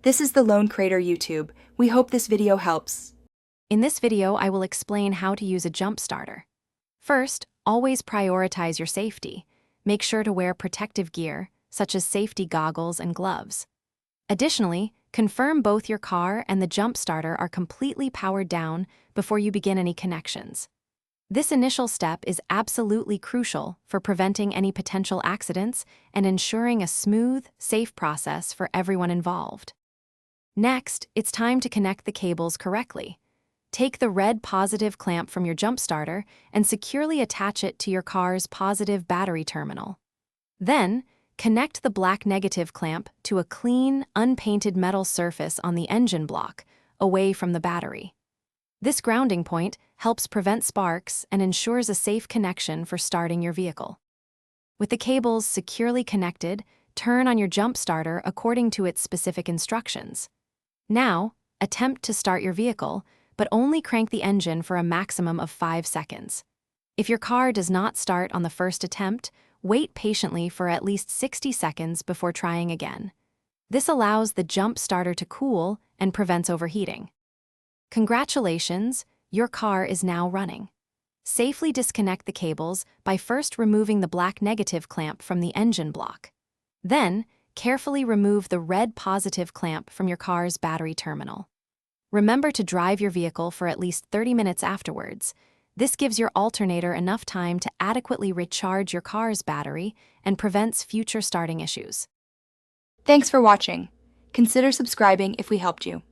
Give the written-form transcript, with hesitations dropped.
This is the Lone Crater YouTube. We hope this video helps. In this video, I will explain how to use a jump starter. First, always prioritize your safety. Make sure to wear protective gear, such as safety goggles and gloves. Additionally, confirm both your car and the jump starter are completely powered down before you begin any connections. This initial step is absolutely crucial for preventing any potential accidents and ensuring a smooth, safe process for everyone involved. Next, it's time to connect the cables correctly. Take the red positive clamp from your jump starter and securely attach it to your car's positive battery terminal. Then, connect the black negative clamp to a clean, unpainted metal surface on the engine block, away from the battery. This grounding point helps prevent sparks and ensures a safe connection for starting your vehicle. With the cables securely connected, turn on your jump starter according to its specific instructions. Now, attempt to start your vehicle, but only crank the engine for a maximum of 5 seconds. If your car does not start on the first attempt, wait patiently for at least 60 seconds before trying again. This allows the jump starter to cool and prevents overheating. Congratulations, your car is now running. Safely disconnect the cables by first removing the black negative clamp from the engine block. Then, carefully remove the red positive clamp from your car's battery terminal. Remember to drive your vehicle for at least 30 minutes afterwards. This gives your alternator enough time to adequately recharge your car's battery and prevents future starting issues. Thanks for watching. Consider subscribing if we helped you.